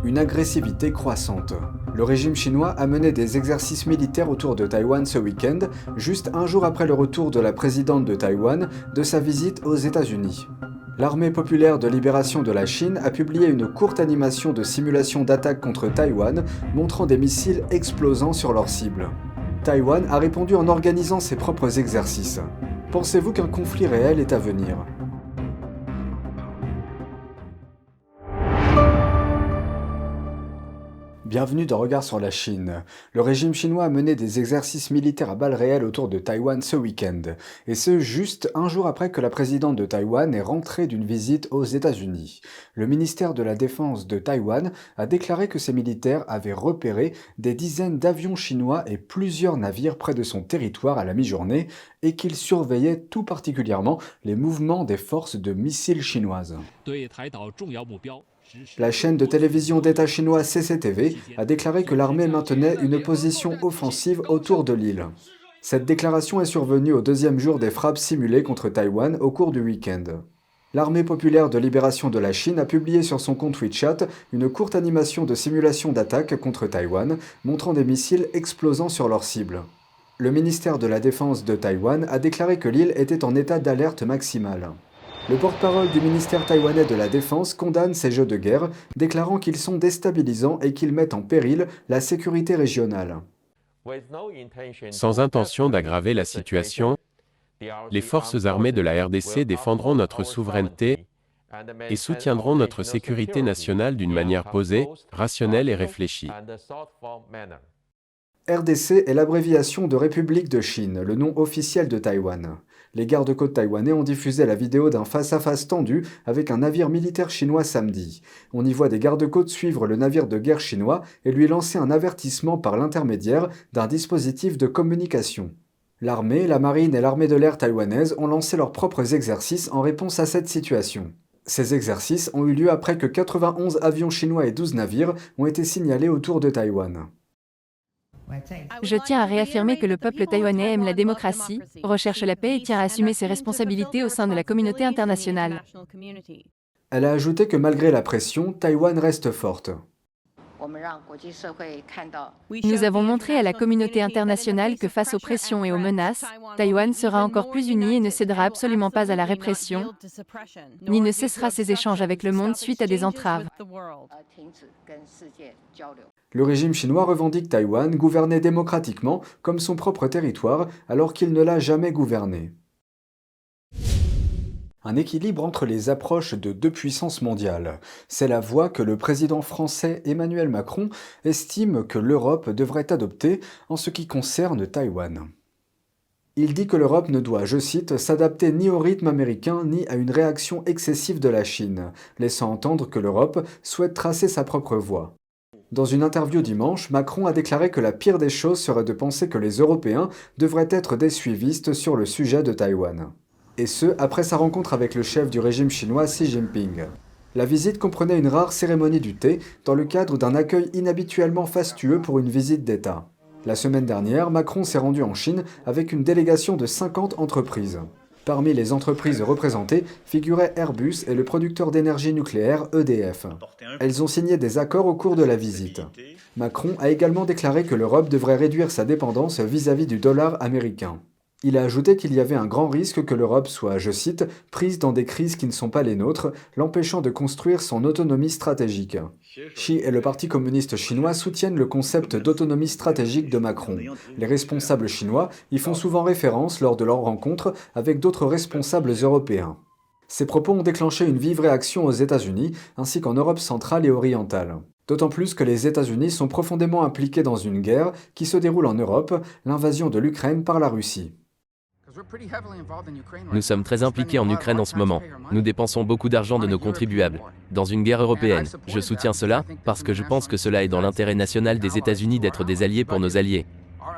Une agressivité croissante. Le régime chinois a mené des exercices militaires autour de Taïwan ce week-end, juste un jour après le retour de la présidente de Taïwan de sa visite aux États-Unis. L'Armée populaire de libération de la Chine a publié une courte animation de simulation d'attaque contre Taïwan, montrant des missiles explosant sur leur cible. Taïwan a répondu en organisant ses propres exercices. Pensez-vous qu'un conflit réel est à venir ? Bienvenue dans Regard sur la Chine. Le régime chinois a mené des exercices militaires à balles réelles autour de Taïwan ce week-end, et ce juste un jour après que la présidente de Taïwan est rentrée d'une visite aux États-Unis. Le ministère de la Défense de Taïwan a déclaré que ses militaires avaient repéré des dizaines d'avions chinois et plusieurs navires près de son territoire à la mi-journée, et qu'ils surveillaient tout particulièrement les mouvements des forces de missiles chinoises. La chaîne de télévision d'État chinois CCTV a déclaré que l'armée maintenait une position offensive autour de l'île. Cette déclaration est survenue au deuxième jour des frappes simulées contre Taïwan au cours du week-end. L'Armée populaire de libération de la Chine a publié sur son compte WeChat une courte animation de simulation d'attaque contre Taïwan, montrant des missiles explosant sur leur cible. Le ministère de la Défense de Taïwan a déclaré que l'île était en état d'alerte maximale. Le porte-parole du ministère taïwanais de la Défense condamne ces jeux de guerre, déclarant qu'ils sont déstabilisants et qu'ils mettent en péril la sécurité régionale. Sans intention d'aggraver la situation, les forces armées de la RDC défendront notre souveraineté et soutiendront notre sécurité nationale d'une manière posée, rationnelle et réfléchie. RDC est l'abréviation de République de Chine, le nom officiel de Taïwan. Les gardes-côtes taïwanais ont diffusé la vidéo d'un face-à-face tendu avec un navire militaire chinois samedi. On y voit des gardes-côtes suivre le navire de guerre chinois et lui lancer un avertissement par l'intermédiaire d'un dispositif de communication. L'armée, la marine et l'armée de l'air taïwanaise ont lancé leurs propres exercices en réponse à cette situation. Ces exercices ont eu lieu après que 91 avions chinois et 12 navires ont été signalés autour de Taïwan. Je tiens à réaffirmer que le peuple taïwanais aime la démocratie, recherche la paix et tient à assumer ses responsabilités au sein de la communauté internationale. Elle a ajouté que malgré la pression, Taïwan reste forte. Nous avons montré à la communauté internationale que face aux pressions et aux menaces, Taïwan sera encore plus uni et ne cédera absolument pas à la répression, ni ne cessera ses échanges avec le monde suite à des entraves. Le régime chinois revendique Taïwan gouverné démocratiquement comme son propre territoire alors qu'il ne l'a jamais gouverné. Un équilibre entre les approches de deux puissances mondiales. C'est la voie que le président français Emmanuel Macron estime que l'Europe devrait adopter en ce qui concerne Taïwan. Il dit que l'Europe ne doit, je cite, s'adapter ni au rythme américain ni à une réaction excessive de la Chine, laissant entendre que l'Europe souhaite tracer sa propre voie. Dans une interview dimanche, Macron a déclaré que la pire des choses serait de penser que les Européens devraient être des suivistes sur le sujet de Taïwan. Et ce, après sa rencontre avec le chef du régime chinois Xi Jinping. La visite comprenait une rare cérémonie du thé dans le cadre d'un accueil inhabituellement fastueux pour une visite d'État. La semaine dernière, Macron s'est rendu en Chine avec une délégation de 50 entreprises. Parmi les entreprises représentées figuraient Airbus et le producteur d'énergie nucléaire EDF. Elles ont signé des accords au cours de la visite. Macron a également déclaré que l'Europe devrait réduire sa dépendance vis-à-vis du dollar américain. Il a ajouté qu'il y avait un grand risque que l'Europe soit, je cite, « prise dans des crises qui ne sont pas les nôtres, l'empêchant de construire son autonomie stratégique ». Xi et le Parti communiste chinois soutiennent le concept d'autonomie stratégique de Macron. Les responsables chinois y font souvent référence lors de leurs rencontres avec d'autres responsables européens. Ces propos ont déclenché une vive réaction aux États-Unis ainsi qu'en Europe centrale et orientale. D'autant plus que les États-Unis sont profondément impliqués dans une guerre qui se déroule en Europe, l'invasion de l'Ukraine par la Russie. Nous sommes très impliqués en Ukraine en ce moment. Nous dépensons beaucoup d'argent de nos contribuables. Dans une guerre européenne, je soutiens cela, parce que je pense que cela est dans l'intérêt national des États-Unis d'être des alliés pour nos alliés.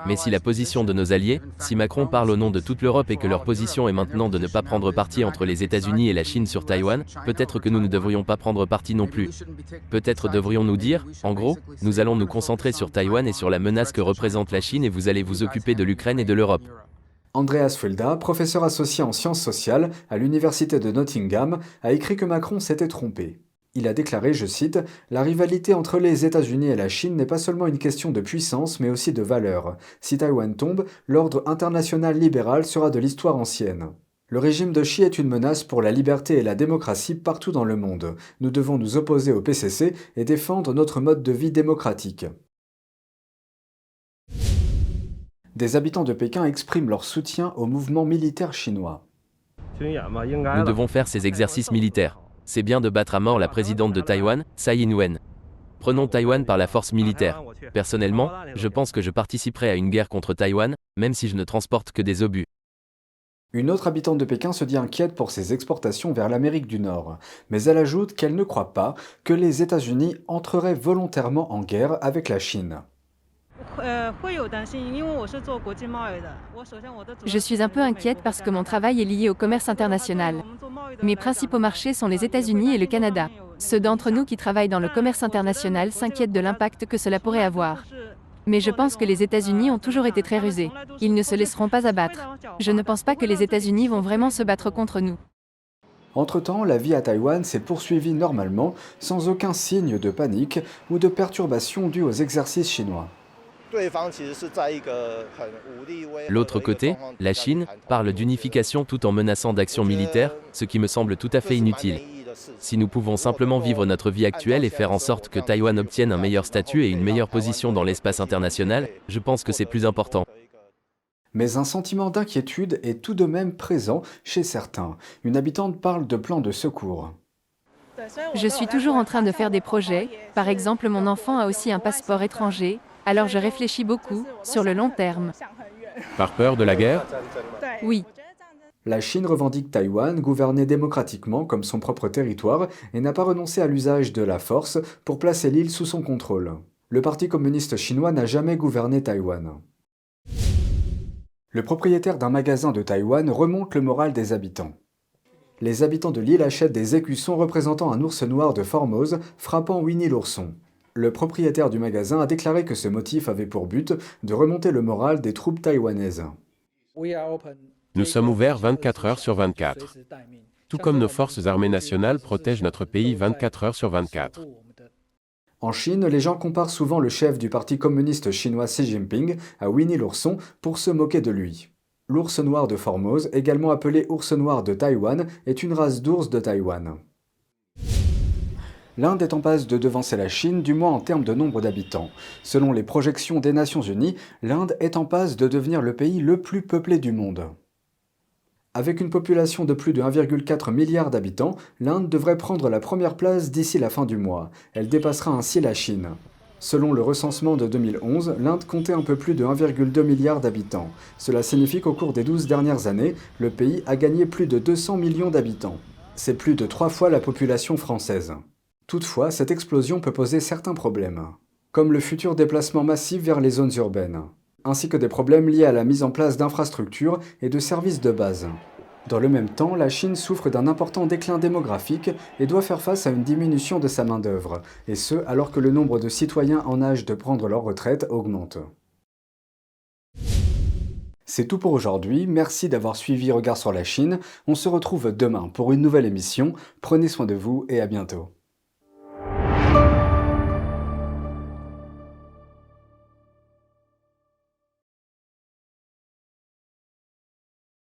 Mais si la position de nos alliés, si Macron parle au nom de toute l'Europe et que leur position est maintenant de ne pas prendre parti entre les États-Unis et la Chine sur Taïwan, peut-être que nous ne devrions pas prendre parti non plus. Peut-être devrions-nous dire, en gros, nous allons nous concentrer sur Taïwan et sur la menace que représente la Chine et vous allez vous occuper de l'Ukraine et de l'Europe. Andreas Fulda, professeur associé en sciences sociales à l'université de Nottingham, a écrit que Macron s'était trompé. Il a déclaré, je cite, « La rivalité entre les États-Unis et la Chine n'est pas seulement une question de puissance, mais aussi de valeur. Si Taïwan tombe, l'ordre international libéral sera de l'histoire ancienne. » Le régime de Xi est une menace pour la liberté et la démocratie partout dans le monde. Nous devons nous opposer au PCC et défendre notre mode de vie démocratique. Des habitants de Pékin expriment leur soutien au mouvement militaire chinois. Nous devons faire ces exercices militaires. C'est bien de battre à mort la présidente de Taïwan, Tsai Ing-wen. Prenons Taïwan par la force militaire. Personnellement, je pense que je participerai à une guerre contre Taïwan, même si je ne transporte que des obus. Une autre habitante de Pékin se dit inquiète pour ses exportations vers l'Amérique du Nord, mais elle ajoute qu'elle ne croit pas que les États-Unis entreraient volontairement en guerre avec la Chine. Je suis un peu inquiète parce que mon travail est lié au commerce international. Mes principaux marchés sont les États-Unis et le Canada. Ceux d'entre nous qui travaillent dans le commerce international s'inquiètent de l'impact que cela pourrait avoir. Mais je pense que les États-Unis ont toujours été très rusés. Ils ne se laisseront pas abattre. Je ne pense pas que les États-Unis vont vraiment se battre contre nous. Entre-temps, la vie à Taïwan s'est poursuivie normalement, sans aucun signe de panique ou de perturbation due aux exercices chinois. L'autre côté, la Chine, parle d'unification tout en menaçant d'actions militaires, ce qui me semble tout à fait inutile. Si nous pouvons simplement vivre notre vie actuelle et faire en sorte que Taïwan obtienne un meilleur statut et une meilleure position dans l'espace international, je pense que c'est plus important. Mais un sentiment d'inquiétude est tout de même présent chez certains. Une habitante parle de plans de secours. Je suis toujours en train de faire des projets. Par exemple, mon enfant a aussi un passeport étranger. Alors je réfléchis beaucoup, sur le long terme. Par peur de la guerre? Oui. La Chine revendique Taïwan, gouverné démocratiquement comme son propre territoire, et n'a pas renoncé à l'usage de la force pour placer l'île sous son contrôle. Le Parti communiste chinois n'a jamais gouverné Taïwan. Le propriétaire d'un magasin de Taïwan remonte le moral des habitants. Les habitants de l'île achètent des écussons représentant un ours noir de Formose frappant Winnie l'ourson. Le propriétaire du magasin a déclaré que ce motif avait pour but de remonter le moral des troupes taïwanaises. Nous sommes ouverts 24 heures sur 24. Tout comme nos forces armées nationales protègent notre pays 24 heures sur 24. En Chine, les gens comparent souvent le chef du parti communiste chinois Xi Jinping à Winnie l'ourson pour se moquer de lui. L'ours noir de Formose, également appelé ours noir de Taïwan, est une race d'ours de Taïwan. L'Inde est en passe de devancer la Chine, du moins en termes de nombre d'habitants. Selon les projections des Nations Unies, l'Inde est en passe de devenir le pays le plus peuplé du monde. Avec une population de plus de 1,4 milliard d'habitants, l'Inde devrait prendre la première place d'ici la fin du mois. Elle dépassera ainsi la Chine. Selon le recensement de 2011, l'Inde comptait un peu plus de 1,2 milliard d'habitants. Cela signifie qu'au cours des 12 dernières années, le pays a gagné plus de 200 millions d'habitants. C'est plus de 3 fois la population française. Toutefois, cette explosion peut poser certains problèmes, comme le futur déplacement massif vers les zones urbaines, ainsi que des problèmes liés à la mise en place d'infrastructures et de services de base. Dans le même temps, la Chine souffre d'un important déclin démographique et doit faire face à une diminution de sa main-d'œuvre, et ce alors que le nombre de citoyens en âge de prendre leur retraite augmente. C'est tout pour aujourd'hui, merci d'avoir suivi Regard sur la Chine. On se retrouve demain pour une nouvelle émission. Prenez soin de vous et à bientôt.